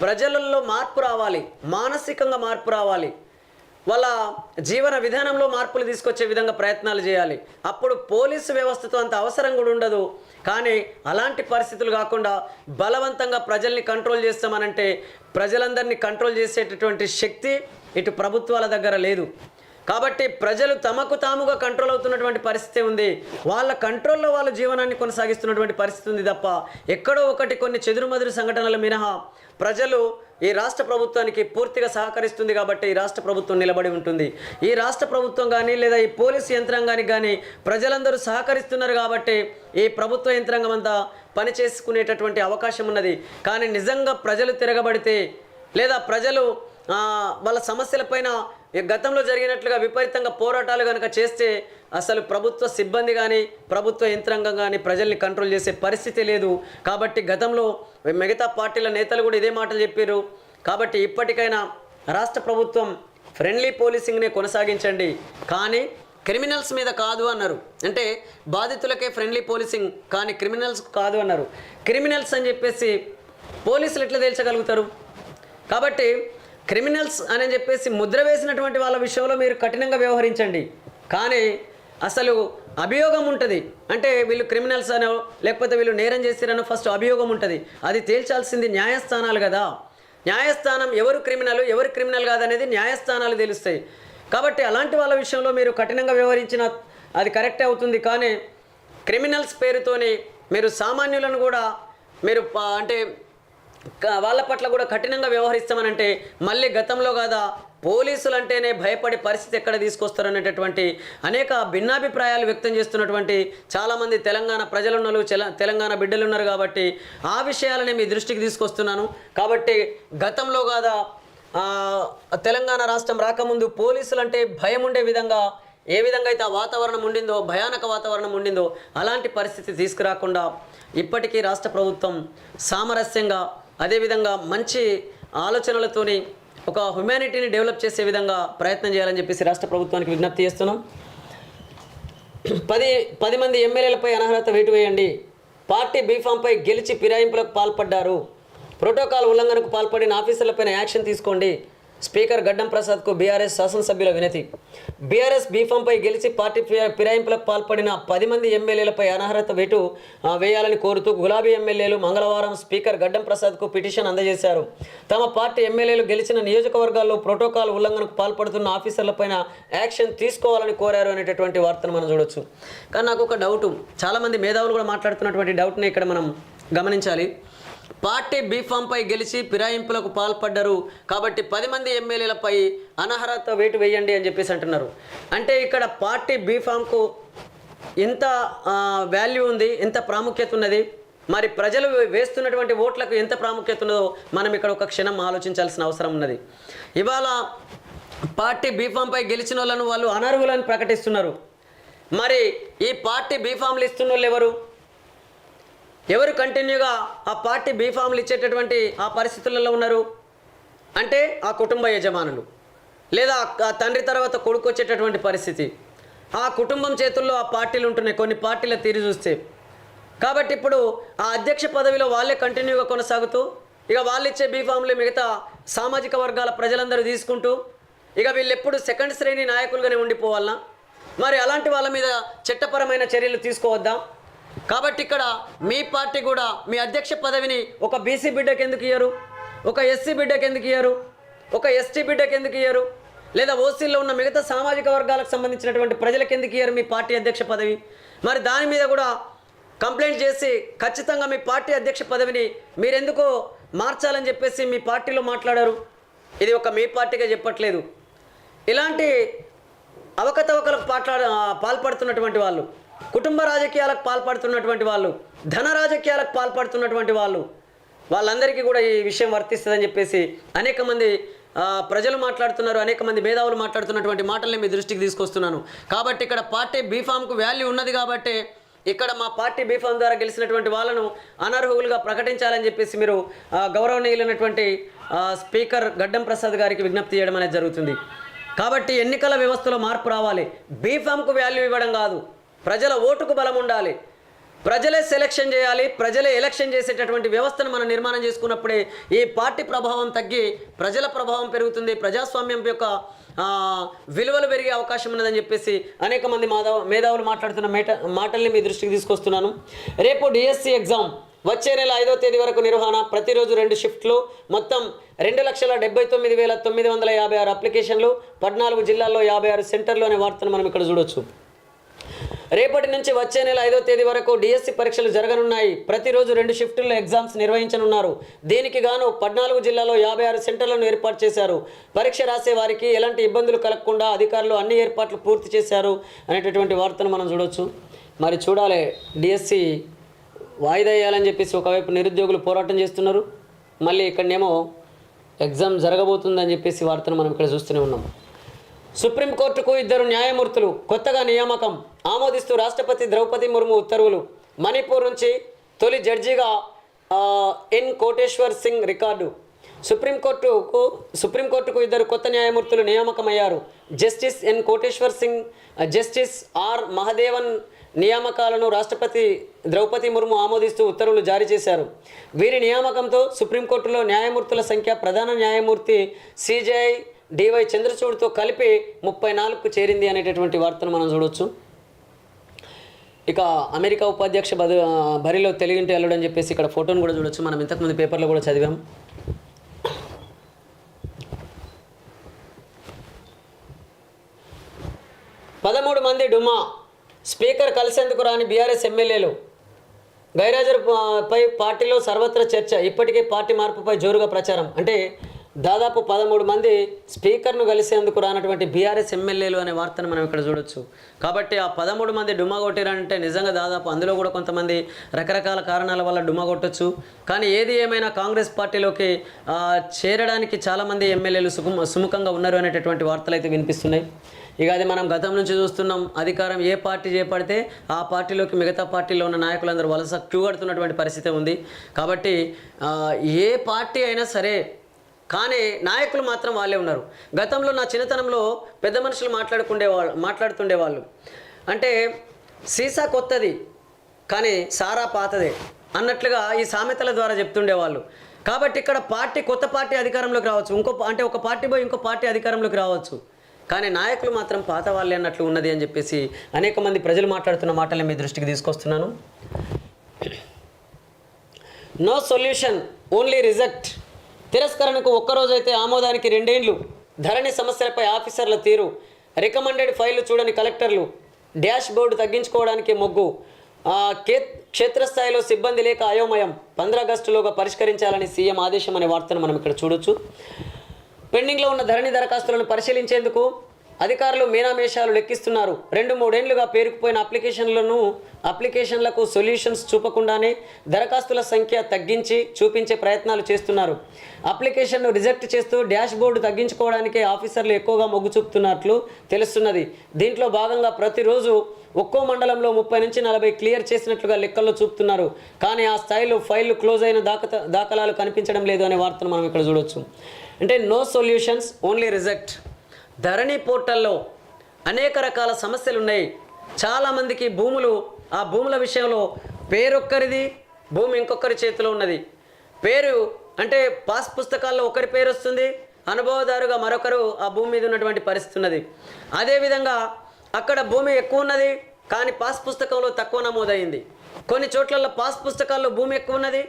ప్రజలలో మార్పు రావాలి, మానసికంగా మార్పు రావాలి, వాళ్ళ జీవన విధానంలో మార్పులు తీసుకొచ్చే విధంగా ప్రయత్నాలు చేయాలి. అప్పుడు పోలీసు వ్యవస్థతో అంత అవసరం కూడా ఉండదు. కానీ అలాంటి పరిస్థితులు కాకుండా బలవంతంగా ప్రజల్ని కంట్రోల్ చేస్తామనంటే ప్రజలందరినీ కంట్రోల్ చేసేటటువంటి శక్తి ఇటు ప్రభుత్వాల దగ్గర లేదు. కాబట్టి ప్రజలు తమకు తాముగా కంట్రోల్ అవుతున్నటువంటి పరిస్థితి ఉంది. వాళ్ళ కంట్రోల్లో వాళ్ళ జీవనాన్ని కొనసాగిస్తున్నటువంటి పరిస్థితి ఉంది తప్ప ఎక్కడో ఒకటి కొన్ని చెదురుమదురు సంఘటనల మినహా ప్రజలు ఈ రాష్ట్ర ప్రభుత్వానికి పూర్తిగా సహకరిస్తుంది. కాబట్టి ఈ రాష్ట్ర ప్రభుత్వం నిలబడి ఉంటుంది. ఈ రాష్ట్ర ప్రభుత్వం కానీ లేదా ఈ పోలీసు యంత్రాంగానికి కానీ ప్రజలందరూ సహకరిస్తున్నారు కాబట్టి ఈ ప్రభుత్వ యంత్రాంగం అంతా పనిచేసుకునేటటువంటి అవకాశం ఉన్నది. కానీ నిజంగా ప్రజలు తిరగబడితే లేదా ప్రజలు వాళ్ళ సమస్యలపైన గతంలో జరిగినట్లుగా విపరీతంగా పోరాటాలు కనుక చేస్తే అసలు ప్రభుత్వ సిబ్బంది కానీ ప్రభుత్వ యంత్రాంగం కానీ ప్రజల్ని కంట్రోల్ చేసే పరిస్థితి లేదు. కాబట్టి గతంలో మిగతా పార్టీల నేతలు కూడా ఇదే మాటలు చెప్పారు. కాబట్టి ఇప్పటికైనా రాష్ట్ర ప్రభుత్వం ఫ్రెండ్లీ పోలీసింగ్నే కొనసాగించండి, కానీ క్రిమినల్స్ మీద కాదు అన్నారు. అంటే బాధితులకే ఫ్రెండ్లీ పోలీసింగ్ కానీ క్రిమినల్స్ కాదు అన్నారు. క్రిమినల్స్ అని చెప్పేసి పోలీసులు ఎట్లా తేల్చగలుగుతారు? కాబట్టి క్రిమినల్స్ అని చెప్పేసి ముద్ర వేసినటువంటి వాళ్ళ విషయంలో మీరు కఠినంగా వ్యవహరించండి. కానీ అసలు అభియోగం ఉంటుంది, అంటే వీళ్ళు క్రిమినల్స్ అనో లేకపోతే వీళ్ళు నేరం చేసిరనో ఫస్ట్ అభియోగం ఉంటుంది. అది తేల్చాల్సింది న్యాయస్థానాలు కదా. న్యాయస్థానం ఎవరు క్రిమినల్ కాదనేది న్యాయస్థానాలు తెలుస్తాయి. కాబట్టి అలాంటి వాళ్ళ విషయంలో మీరు కఠినంగా వ్యవహరించిన అది కరెక్టే అవుతుంది. కానీ క్రిమినల్స్ పేరుతోని మీరు సామాన్యులను కూడా మీరు అంటే వాళ్ళ పట్ల కూడా కఠినంగా వ్యవహరిస్తామనంటే మళ్ళీ గతంలో కాదా పోలీసులు అంటేనే భయపడే పరిస్థితి ఎక్కడ తీసుకొస్తారు అనేటటువంటి అనేక భిన్నాభిప్రాయాలు వ్యక్తం చేస్తున్నటువంటి చాలామంది తెలంగాణ ప్రజలున్నారు, తెలంగాణ బిడ్డలు ఉన్నారు. కాబట్టి ఆ విషయాలని మీ దృష్టికి తీసుకొస్తున్నాను. కాబట్టి గతంలో కాదా తెలంగాణ రాష్ట్రం రాకముందు పోలీసులు అంటే భయం ఉండే విధంగా ఏ విధంగా అయితే ఆ వాతావరణం ఉండిందో, భయానక వాతావరణం ఉండిందో అలాంటి పరిస్థితి తీసుకురాకుండా ఇప్పటికీ రాష్ట్ర ప్రభుత్వం సామరస్యంగా అదేవిధంగా మంచి ఆలోచనలతోని ఒక హ్యుమానిటీని డెవలప్ చేసే విధంగా ప్రయత్నం చేయాలని చెప్పేసి రాష్ట్ర ప్రభుత్వానికి విజ్ఞప్తి చేస్తున్నాం. 10 మంది ఎమ్మెల్యేలపై అనర్హత వేటు వేయండి. పార్టీ బీఫామ్పై గెలిచి ఫిరాయింపులకు పాల్పడ్డారు. ప్రోటోకాల్ ఉల్లంఘనకు పాల్పడిన ఆఫీసర్లపైన యాక్షన్ తీసుకోండి. స్పీకర్ గడ్డం ప్రసాద్కు బీఆర్ఎస్ శాసనసభ్యుల వినతి. బీఆర్ఎస్ బీఫామ్పై గెలిచి పార్టీ ఫిరాయింపులకు పాల్పడిన 10 మంది ఎమ్మెల్యేలపై అనర్హత వేటు వేయాలని కోరుతూ గులాబీ ఎమ్మెల్యేలు మంగళవారం స్పీకర్ గడ్డం ప్రసాద్కు పిటిషన్ అందజేశారు. తమ పార్టీ ఎమ్మెల్యేలు గెలిచిన నియోజకవర్గాల్లో ప్రోటోకాల్ ఉల్లంఘనకు పాల్పడుతున్న ఆఫీసర్లపైన యాక్షన్ తీసుకోవాలని కోరారు అనేటటువంటి వార్తను మనం చూడొచ్చు. కానీ నాకు ఒక డౌటు, చాలామంది మేధావులు కూడా మాట్లాడుతున్నటువంటి డౌట్ని ఇక్కడ మనం గమనించాలి. పార్టీ బీఫామ్పై గెలిచి ఫిరాయింపులకు పాల్పడ్డారు కాబట్టి 10 మంది ఎమ్మెల్యేలపై అనర్హత వేటు వేయండి అని చెప్పేసి అంటున్నారు. అంటే ఇక్కడ పార్టీ బీఫామ్కు ఎంత వాల్యూ ఉంది, ఎంత ప్రాముఖ్యత ఉన్నది, మరి ప్రజలు వేస్తున్నటువంటి ఓట్లకు ఎంత ప్రాముఖ్యత ఉన్నదో మనం ఇక్కడ ఒక క్షణం ఆలోచించాల్సిన అవసరం ఉన్నది. ఇవాళ పార్టీ బీఫామ్పై గెలిచిన వాళ్ళను వాళ్ళు అనర్హులని ప్రకటిస్తున్నారు. మరి ఈ పార్టీ బీఫామ్లు ఇస్తున్న వాళ్ళు ఎవరు కంటిన్యూగా ఆ పార్టీ బీఫామ్లు ఇచ్చేటటువంటి ఆ పరిస్థితులలో ఉన్నారు అంటే ఆ కుటుంబ యజమానులు, లేదా ఆ తండ్రి తర్వాత కొడుకు వచ్చేటటువంటి పరిస్థితి. ఆ కుటుంబం చేతుల్లో ఆ పార్టీలు ఉంటున్నాయి కొన్ని పార్టీల తీరు చూస్తే. కాబట్టి ఇప్పుడు ఆ అధ్యక్ష పదవిలో వాళ్ళే కంటిన్యూగా కొనసాగుతూ ఇక వాళ్ళు ఇచ్చే బీఫామ్లు మిగతా సామాజిక వర్గాల ప్రజలందరూ తీసుకుంటూ ఇక వీళ్ళు ఎప్పుడు సెకండ్ శ్రేణి నాయకులుగానే ఉండిపోవాలన్నా? మరి అలాంటి వాళ్ళ మీద చట్టపరమైన చర్యలు తీసుకోవద్దాం. కాబట్టి ఇక్కడ మీ పార్టీ కూడా మీ అధ్యక్ష పదవిని ఒక బీసీ బిడ్డకి ఎందుకు ఇయ్యరు, ఒక ఎస్సీ బిడ్డకి ఎందుకు ఇయ్యరు, ఒక ఎస్టీ బిడ్డకి ఎందుకు ఇయ్యరు, లేదా ఓసీలో ఉన్న మిగతా సామాజిక వర్గాలకు సంబంధించినటువంటి ప్రజలకు ఎందుకు ఇయ్యరు మీ పార్టీ అధ్యక్ష పదవి? మరి దాని మీద కూడా కంప్లైంట్ చేసి ఖచ్చితంగా మీ పార్టీ అధ్యక్ష పదవిని మీరెందుకు మార్చాలని చెప్పేసి మీ పార్టీలో మాట్లాడారు. ఇది ఒక మీ పార్టీగా చెప్పట్లేదు. ఇలాంటి అవకతవకలకు పాల్పడుతున్నటువంటి వాళ్ళు, కుటుంబ రాజకీయాలకు పాల్పడుతున్నటువంటి వాళ్ళు, ధన రాజకీయాలకు పాల్పడుతున్నటువంటి వాళ్ళందరికీ కూడా ఈ విషయం వర్తిస్తుందని చెప్పేసి అనేక మంది ప్రజలు మాట్లాడుతున్నారు, అనేక మంది మేధావులు మాట్లాడుతున్నటువంటి మాటల్ని మీ దృష్టికి తీసుకొస్తున్నాను. కాబట్టి ఇక్కడ పార్టీ బీఫామ్కు వాల్యూ ఉన్నది కాబట్టి ఇక్కడ మా పార్టీ బీఫామ్ ద్వారా గెలిచినటువంటి వాళ్ళను అనర్హులుగా ప్రకటించాలని చెప్పేసి మీరు గౌరవనీయులైనటువంటి స్పీకర్ గడ్డం ప్రసాద్ గారికి విజ్ఞప్తి చేయడం అనేది జరుగుతుంది. కాబట్టి ఎన్నికల వ్యవస్థలో మార్పు రావాలి. బీఫామ్కు వాల్యూ ఇవ్వడం కాదు, ప్రజల ఓటుకు బలం ఉండాలి, ప్రజలే సెలెక్షన్ చేయాలి, ప్రజలే ఎలక్షన్ చేసేటటువంటి వ్యవస్థను మనం నిర్మాణం చేసుకున్నప్పుడే ఈ పార్టీ ప్రభావం తగ్గి ప్రజల ప్రభావం పెరుగుతుంది, ప్రజాస్వామ్యం యొక్క విలువలు పెరిగే అవకాశం ఉన్నదని చెప్పేసి అనేక మంది మేధావులు మాట్లాడుతున్న మాటల్ని మీ దృష్టికి తీసుకొస్తున్నాను. రేపు డిఎస్సి ఎగ్జామ్ వచ్చే నెల 5వ తేదీ వరకు నిర్వహణ. ప్రతిరోజు 2 షిఫ్ట్లు, మొత్తం 2,79,956 అప్లికేషన్లు, 14 జిల్లాల్లో 56 సెంటర్లు అనే వార్తను మనం ఇక్కడ చూడొచ్చు. రేపటి నుంచి వచ్చే నెల 5వ తేదీ వరకు డిఎస్సి పరీక్షలు జరగనున్నాయి. ప్రతిరోజు 2 షిఫ్టుల్లో ఎగ్జామ్స్ నిర్వహించనున్నారు. దీనికి గాను 14 జిల్లాలో 56 సెంటర్లను ఏర్పాటు చేశారు. పరీక్ష రాసే వారికి ఎలాంటి ఇబ్బందులు కలగకుండా అధికారులు అన్ని ఏర్పాట్లు పూర్తి చేశారు అనేటటువంటి వార్తను మనం చూడొచ్చు. మరి చూడాలి, డిఎస్సి వాయిదా వేయాలని చెప్పేసి ఒకవైపు నిరుద్యోగులు పోరాటం చేస్తున్నారు, మళ్ళీ ఇక్కడనేమో ఎగ్జామ్ జరగబోతుందని చెప్పేసి వార్తను మనం ఇక్కడ చూస్తూనే ఉన్నాం. సుప్రీంకోర్టుకు 2 న్యాయమూర్తులు కొత్తగా నియామకం, ఆమోదిస్తూ రాష్ట్రపతి ద్రౌపది ముర్ము ఉత్తర్వులు. మణిపూర్ నుంచి తొలి జడ్జిగా ఎన్ కోటేశ్వర్ సింగ్ రికార్డు. సుప్రీంకోర్టుకు 2 కొత్త న్యాయమూర్తులు నియామకమయ్యారు. Justice N Koteshwar Singh, justice R Mahadevan నియామకాలను రాష్ట్రపతి ద్రౌపది ముర్ము ఆమోదిస్తూ ఉత్తర్వులు జారీ చేశారు. వీరి నియామకంతో సుప్రీంకోర్టులో న్యాయమూర్తుల సంఖ్య ప్రధాన న్యాయమూర్తి సిజేఐ డివై చంద్రచూడ్తో కలిపి 34కు చేరింది అనేటటువంటి వార్తను మనం చూడవచ్చు. ఇక అమెరికా ఉపాధ్యక్ష బరిలో తెలుగింటి అల్లుడు అని చెప్పేసి ఇక్కడ ఫోటోను కూడా చూడొచ్చు. మనం ఇంతకుముందు పేపర్లో కూడా చదివాం. మంది డుమా, స్పీకర్ కలిసేందుకు రాని బీఆర్ఎస్ ఎమ్మెల్యేలు. గైరాజరుపై పార్టీలో సర్వత్రా చర్చ. ఇప్పటికే పార్టీ మార్పుపై జోరుగా ప్రచారం. అంటే దాదాపు 13 మంది స్పీకర్ను కలిసేందుకు రానటువంటి బీఆర్ఎస్ ఎమ్మెల్యేలు అనే వార్తను మనం ఇక్కడ చూడొచ్చు. కాబట్టి ఆ 13 మంది డుమా కొట్టారంటే నిజంగా దాదాపు అందులో కూడా కొంతమంది రకరకాల కారణాల వల్ల డుమా కొట్టచ్చు. కానీ ఏది ఏమైనా కాంగ్రెస్ పార్టీలోకి చేరడానికి చాలామంది ఎమ్మెల్యేలు సుముఖంగా ఉన్నారు అనేటటువంటి వార్తలు అయితే వినిపిస్తున్నాయి. ఇక అది మనం గతం నుంచి చూస్తున్నాం. అధికారం ఏ పార్టీ చేపడితే ఆ పార్టీలోకి మిగతా పార్టీలో ఉన్న నాయకులందరూ వలస క్యూ కడుతున్నటువంటి పరిస్థితి ఉంది. కాబట్టి ఏ పార్టీ అయినా సరే కానీ నాయకులు మాత్రం వాళ్ళే ఉన్నారు. గతంలో నా చిన్నతనంలో పెద్ద మనుషులు మాట్లాడుతుండేవాళ్ళు. అంటే సీసా కొత్తది కానీ సారా పాతదే అన్నట్లుగా ఈ సామెతల ద్వారా చెప్తుండేవాళ్ళు. కాబట్టి ఇక్కడ కొత్త పార్టీ అధికారంలోకి రావచ్చు, ఒక పార్టీ పోయి ఇంకో పార్టీ అధికారంలోకి రావచ్చు, కానీ నాయకులు మాత్రం పాత వాళ్ళే అన్నట్లు ఉన్నది అని చెప్పేసి అనేక మంది ప్రజలు మాట్లాడుతున్న మాటల్ని మీ దృష్టికి తీసుకొస్తున్నాను. No solution, only reject. తిరస్కరణకు ఒక్కరోజైతే ఆమోదానికి 2 ఏళ్లు. ధరణి సమస్యలపై ఆఫీసర్ల తీరు. రికమెండెడ్ ఫైళ్లు చూడని కలెక్టర్లు. డాష్ బోర్డు తగ్గించుకోవడానికి మొగ్గు. క్షేత్రస్థాయిలో సిబ్బంది లేక అయోమయం. 15 ఆగస్టులోగా పరిష్కరించాలని సీఎం ఆదేశం అనే వార్తను మనం ఇక్కడ చూడొచ్చు. పెండింగ్లో ఉన్న ధరణి దరఖాస్తులను పరిశీలించేందుకు అధికారులు మీనామేషాలు లెక్కిస్తున్నారు. 2-3 ఏళ్లుగా పేరుకుపోయిన అప్లికేషన్లకు సొల్యూషన్స్ చూపకుండానే దరఖాస్తుల సంఖ్య తగ్గించి చూపించే ప్రయత్నాలు చేస్తున్నారు. అప్లికేషన్ను రిజెక్ట్ చేస్తూ డాష్ బోర్డు తగ్గించుకోవడానికే ఆఫీసర్లు ఎక్కువగా మొగ్గు చూపుతున్నట్లు తెలుస్తున్నది. దీంట్లో భాగంగా ప్రతిరోజు ఒక్కో మండలంలో 30 నుంచి 40 క్లియర్ చేసినట్లుగా లెక్కల్లో చూపుతున్నారు. కానీ ఆ స్థాయిలో ఫైళ్లు క్లోజ్ అయిన దాఖలాలు కనిపించడం లేదు అనే వార్తను మనం ఇక్కడ చూడొచ్చు. అంటే నో సొల్యూషన్స్, ఓన్లీ రిజెక్ట్. ధరణి పోర్టల్లో అనేక రకాల సమస్యలు ఉన్నాయి. చాలామందికి ఆ భూముల విషయంలో పేరొక్కరిది, భూమి ఇంకొకరి చేతిలో ఉన్నది. పేరు అంటే పాస్ పుస్తకాల్లో ఒకరి పేరు వస్తుంది, అనుభవదారుగా మరొకరు ఆ భూమి మీద ఉన్నటువంటి పరిస్థితి ఉన్నది. అదేవిధంగా అక్కడ భూమి ఎక్కువ ఉన్నది కానీ పాస్ పుస్తకంలో తక్కువ నమోదైంది. కొన్ని చోట్లలో పాస్ పుస్తకాల్లో భూమి ఎక్కువ ఉన్నది,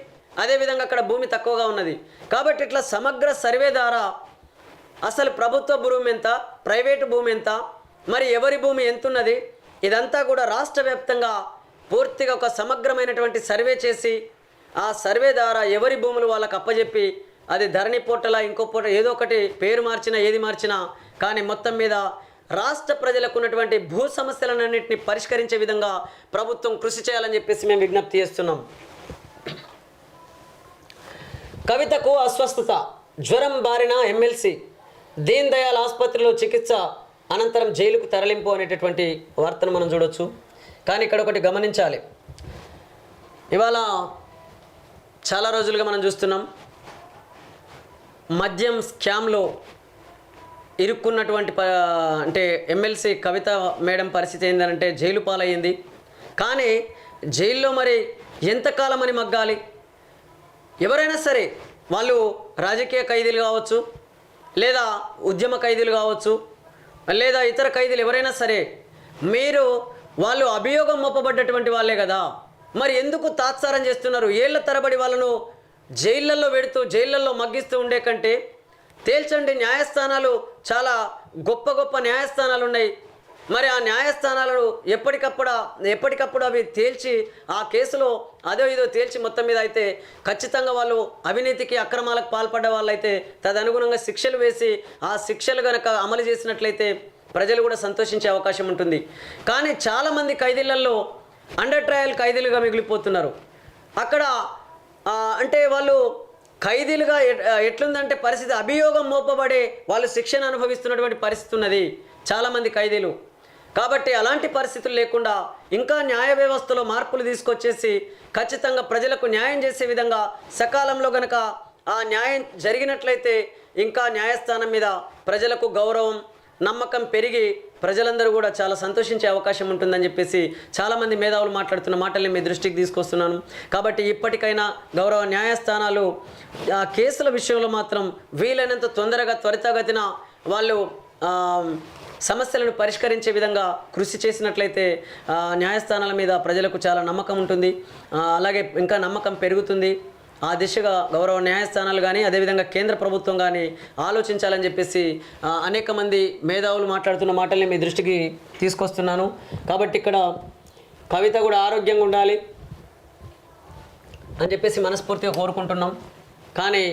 అదేవిధంగా అక్కడ భూమి తక్కువగా ఉన్నది. కాబట్టి ఇట్లా సమగ్ర సర్వే ద్వారా అసలు ప్రభుత్వ భూమి ఎంత, ప్రైవేటు భూమి ఎంత, మరి ఎవరి భూమి ఎంతున్నది, ఇదంతా కూడా రాష్ట్ర వ్యాప్తంగా పూర్తిగా ఒక సమగ్రమైనటువంటి సర్వే చేసి ఆ సర్వే ద్వారా ఎవరి భూములు వాళ్ళకు అప్పజెప్పి అది ధరణి పోర్టలా ఇంకో పోర్టల్ ఏదో ఒకటి పేరు మార్చినా ఏది మార్చినా కానీ మొత్తం మీద రాష్ట్ర ప్రజలకు ఉన్నటువంటి భూ సమస్యలన్నింటినీ పరిష్కరించే విధంగా ప్రభుత్వం కృషి చేయాలని చెప్పేసి మేము విజ్ఞప్తి చేస్తున్నాం. కవితకు అస్వస్థత, జ్వరం బారిన ఎమ్మెల్సీ, దీన్ దయాళ్ ఆసుపత్రిలో చికిత్స అనంతరం జైలుకు తరలింపు అనేటటువంటి వార్తను మనం చూడొచ్చు. కానీ ఇక్కడ ఒకటి గమనించాలి. ఇవాళ చాలా రోజులుగా మనం చూస్తున్నాం మద్యం స్కామ్లో ఇరుక్కున్నటువంటి అంటే ఎమ్మెల్సీ కవిత మేడం పరిస్థితి ఏంటంటే జైలు పాలయ్యింది. కానీ జైల్లో మరి ఎంతకాలం అని మగ్గాలి? ఎవరైనా సరే వాళ్ళు రాజకీయ ఖైదీలు కావచ్చు, లేదా ఉద్యమ ఖైదీలు కావచ్చు, లేదా ఇతర ఖైదీలు ఎవరైనా సరే వాళ్ళు అభియోగం మోపబడ్డటువంటి వాళ్ళే కదా, మరి ఎందుకు తాత్సారం చేస్తున్నారు? ఏళ్ల తరబడి వాళ్ళను జైళ్ళల్లో పెడుతూ జైళ్ళల్లో మగ్గిస్తూ ఉండే కంటే తేల్చండి. న్యాయస్థానాలు చాలా గొప్ప గొప్ప న్యాయస్థానాలు ఉన్నాయి. మరి ఆ న్యాయస్థానాలను ఎప్పటికప్పుడు అవి తేల్చి ఆ కేసులో అదో ఇదో తేల్చి మొత్తం మీద అయితే ఖచ్చితంగా వాళ్ళు అవినీతికి అక్రమాలకు పాల్పడ్డ వాళ్ళైతే తదనుగుణంగా శిక్షలు వేసి ఆ శిక్షలు కనుక అమలు చేసినట్లయితే ప్రజలు కూడా సంతోషించే అవకాశం ఉంటుంది. కానీ చాలామంది ఖైదీలలో అండర్ ట్రయల్ ఖైదీలుగా మిగిలిపోతున్నారు. అక్కడ అంటే వాళ్ళు ఖైదీలుగా ఎట్లుందంటే పరిస్థితి, అభియోగం మోపబడే వాళ్ళు శిక్షను అనుభవిస్తున్నటువంటి పరిస్థితి ఉన్నది చాలామంది ఖైదీలు. కాబట్టి అలాంటి పరిస్థితులు లేకుండా ఇంకా న్యాయ వ్యవస్థలో మార్పులు తీసుకొచ్చేసి ఖచ్చితంగా ప్రజలకు న్యాయం చేసే విధంగా సకాలంలో గనక ఆ న్యాయం జరిగినట్లయితే ఇంకా న్యాయస్థానం మీద ప్రజలకు గౌరవం, నమ్మకం పెరిగి ప్రజలందరూ కూడా చాలా సంతోషించే అవకాశం ఉంటుందని చెప్పేసి చాలామంది మేధావులు మాట్లాడుతున్న మాటల్ని మీ దృష్టికి తీసుకొస్తున్నాను. కాబట్టి ఇప్పటికైనా గౌరవ న్యాయస్థానాలు ఆ కేసుల విషయంలో మాత్రం వీలైనంత తొందరగా త్వరితగతిన వాళ్ళు సమస్యలను పరిష్కరించే విధంగా కృషి చేసినట్లయితే న్యాయస్థానాల మీద ప్రజలకు చాలా నమ్మకం ఉంటుంది. అలాగే ఇంకా నమ్మకం పెరుగుతుంది. ఆ దిశగా గౌరవ న్యాయస్థానాలు కానీ అదేవిధంగా కేంద్ర ప్రభుత్వం కానీ ఆలోచించాలని చెప్పేసి అనేక మంది మేధావులు మాట్లాడుతున్న మాటల్ని మీ దృష్టికి తీసుకొస్తున్నాను. కాబట్టి ఇక్కడ కవిత కూడా ఆరోగ్యంగా ఉండాలి అని చెప్పేసి మనస్ఫూర్తిగా కోరుకుంటున్నాం. కానీ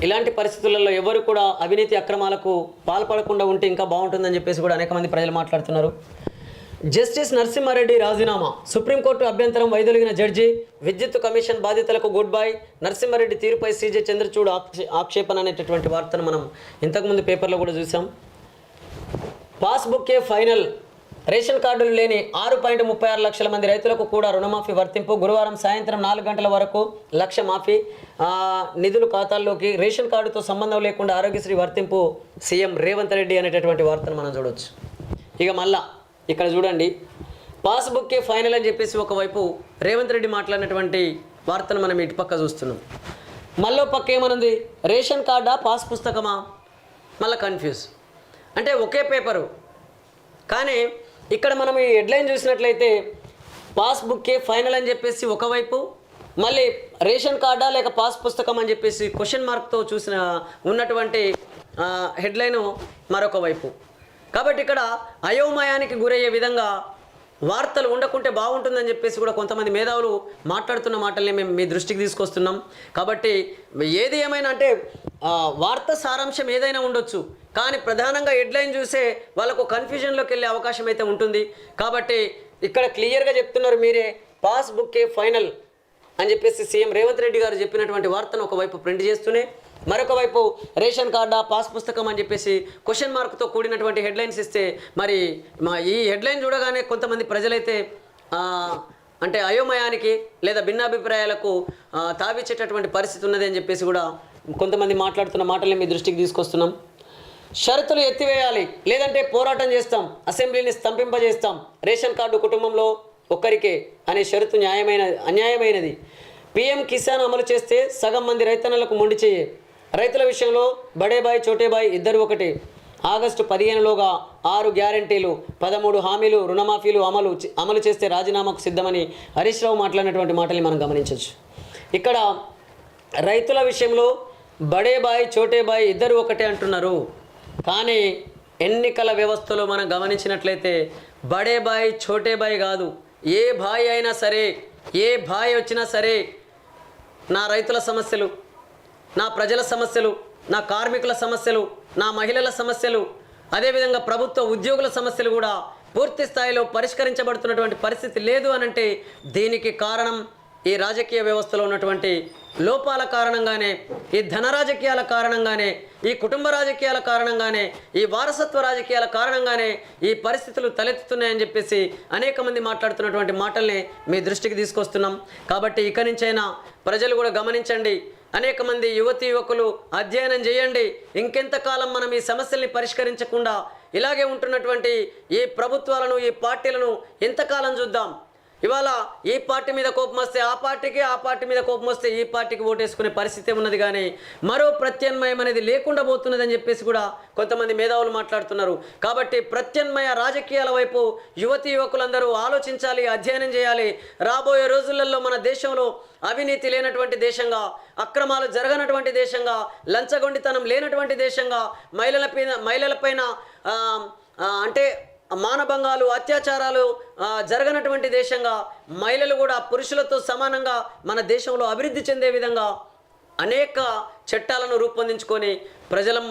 ఇలాంటి పరిస్థితులలో ఎవరు కూడా అవినీతి అక్రమాలకు పాల్పడకుండా ఉంటే ఇంకా బాగుంటుందని చెప్పేసి కూడా అనేక మంది ప్రజలు మాట్లాడుతున్నారు. జస్టిస్ నరసింహారెడ్డి రాజీనామా, సుప్రీంకోర్టు అభ్యంతరం వైదొలిగిన జడ్జి, విద్యుత్ కమిషన్ బాధితులకు గుడ్ బై, నరసింహారెడ్డి తీరుపై సీజే చంద్రచూడ్ ఆక్షేపణ అనేటటువంటి వార్తను మనం ఇంతకుముందు పేపర్లో కూడా చూసాం. పాస్బుక్కే ఫైనల్, రేషన్ కార్డులు లేని 6.36 లక్షల మంది రైతులకు కూడా రుణమాఫీ వర్తింపు. గురువారం సాయంత్రం 4 గంటల వరకు 1 లక్ష మాఫీ, నిధులు ఖాతాల్లోకి. రేషన్ కార్డుతో సంబంధం లేకుండా ఆరోగ్యశ్రీ వర్తింపు, సీఎం రేవంత్ రెడ్డి అనేటటువంటి వార్తను మనం చూడవచ్చు. ఇక మళ్ళా ఇక్కడ చూడండి, పాస్బుక్కే ఫైనల్ అని చెప్పేసి ఒకవైపు రేవంత్ రెడ్డి మాట్లాడినటువంటి వార్తను మనం ఇటు పక్క చూస్తున్నాం. మళ్ళీ పక్క ఏమనుంది, రేషన్ కార్డా పాస్ పుస్తకమా? మళ్ళీ కన్ఫ్యూజ్. అంటే ఒకే పేపరు, కానీ ఇక్కడ మనం ఈ హెడ్లైన్ చూసినట్లయితే పాస్బుక్కే ఫైనల్ అని చెప్పేసి ఒకవైపు, మళ్ళీ రేషన్ కార్డా లేక పాస్ పుస్తకం అని చెప్పేసి క్వశ్చన్ మార్క్తో ఉన్నటువంటి హెడ్లైను మరొక వైపు. కాబట్టి ఇక్కడ అయోమయానికి గురయ్యే విధంగా వార్తలు ఉండకుంటే బాగుంటుందని చెప్పేసి కూడా కొంతమంది మేధావులు మాట్లాడుతున్న మాటల్ని మేము మీ దృష్టికి తీసుకొస్తున్నాం. కాబట్టి ఏది ఏమైనా అంటే వార్త సారాంశం ఏదైనా ఉండొచ్చు, కానీ ప్రధానంగా హెడ్లైన్ చూసే వాళ్ళకు కన్ఫ్యూజన్లోకి వెళ్ళే అవకాశం అయితే ఉంటుంది. కాబట్టి ఇక్కడ క్లియర్గా చెప్తున్నారు మీరే, పాస్బుక్కే ఫైనల్ అని చెప్పేసి సీఎం రేవంత్ రెడ్డి గారు చెప్పినటువంటి వార్తను ఒకవైపు ప్రింట్ చేస్తూనే మరొక వైపు రేషన్ కార్డా పాస్ పుస్తకం అని చెప్పేసి క్వశ్చన్ మార్క్తో కూడినటువంటి హెడ్లైన్స్ ఇస్తే మరి ఈ హెడ్లైన్ చూడగానే కొంతమంది ప్రజలైతే అంటే అయోమయానికి లేదా భిన్నాభిప్రాయాలకు తావిచ్చేటటువంటి పరిస్థితి ఉన్నది అని చెప్పేసి కూడా కొంతమంది మాట్లాడుతున్న మాటల్ని మీ దృష్టికి తీసుకొస్తున్నాం. షరతులు ఎత్తివేయాలి, లేదంటే పోరాటం చేస్తాం, అసెంబ్లీని స్తంభింపజేస్తాం, రేషన్ కార్డు కుటుంబంలో ఒక్కరికే అనే షరతు అన్యాయమైనది. పీఎం కిసాన్ అమలు చేస్తే సగం మంది రైతన్నలకు మొండి చేయే. రైతుల విషయంలో బడేబాయ్ చోటేబాయ్ ఇద్దరు ఒకటే. ఆగస్టు 15లోగా 6 గ్యారంటీలు 13 హామీలు రుణమాఫీలు అమలు చేస్తే రాజీనామాకు సిద్ధమని హరీష్ రావు మాట్లాడినటువంటి మాటల్ని మనం గమనించవచ్చు. ఇక్కడ రైతుల విషయంలో బడేబాయ్ చోటేబాయ్ ఇద్దరు ఒకటే అంటున్నారు. కానీ ఎన్నికల వ్యవస్థలో మనం గమనించినట్లయితే బడేబాయ్ చోటేబాయ్ కాదు, ఏ బాయ్ అయినా సరే, ఏ బాయ్ వచ్చినా సరే నా రైతుల సమస్యలు, నా ప్రజల సమస్యలు, నా కార్మికుల సమస్యలు, నా మహిళల సమస్యలు, అదేవిధంగా ప్రభుత్వ ఉద్యోగుల సమస్యలు కూడా పూర్తి స్థాయిలో పరిష్కరించబడుతున్నటువంటి పరిస్థితి లేదు అనంటే దీనికి కారణం ఈ రాజకీయ వ్యవస్థలో ఉన్నటువంటి లోపాల కారణంగానే, ఈ ధన రాజకీయాల కారణంగానే, ఈ కుటుంబ రాజకీయాల కారణంగానే, ఈ వారసత్వ రాజకీయాల కారణంగానే ఈ పరిస్థితులు తలెత్తుతున్నాయని చెప్పేసి అనేక మంది మాట్లాడుతున్నటువంటి మాటల్ని మీ దృష్టికి తీసుకొస్తున్నాం. కాబట్టి ఇక నుంచైనా ప్రజలు కూడా గమనించండి, అనేక మంది యువతీ యువకులు అధ్యయనం చేయండి. ఇంకెంతకాలం మనం ఈ సమస్యల్ని పరిష్కరించకుండా ఇలాగే ఉంటున్నటువంటి ఈ ప్రభుత్వాలను, ఈ పార్టీలను ఎంతకాలం చూద్దాం? ఇవాళ ఈ పార్టీ మీద కోపం వస్తే ఆ పార్టీకి, ఆ పార్టీ మీద కోపం వస్తే ఈ పార్టీకి ఓటేసుకునే పరిస్థితి ఉన్నది. కానీ మరో ప్రత్యామ్నాయం అనేది లేకుండా పోతున్నదని చెప్పేసి కూడా కొంతమంది మేధావులు మాట్లాడుతున్నారు. కాబట్టి ప్రత్యామ్నాయ రాజకీయాల వైపు యువతీ యువకులందరూ ఆలోచించాలి, అధ్యయనం చేయాలి. రాబోయే రోజులలో మన దేశంలో అవినీతి లేనటువంటి దేశంగా, అక్రమాలు జరగనటువంటి దేశంగా, లంచగొండితనం లేనటువంటి దేశంగా, మహిళలపైన అంటే మానభంగాలు, అత్యాచారాలు జరగనటువంటి దేశంగా, మహిళలు కూడా పురుషులతో సమానంగా మన దేశంలో అభివృద్ధి చెందే విధంగా అనేక చట్టాలను రూపొందించుకొని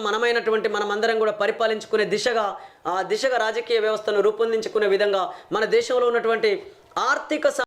మనమైనటువంటి మనమందరం కూడా పరిపాలించుకునే దిశగా రాజకీయ వ్యవస్థను రూపొందించుకునే విధంగా మన దేశంలో ఉన్నటువంటి ఆర్థిక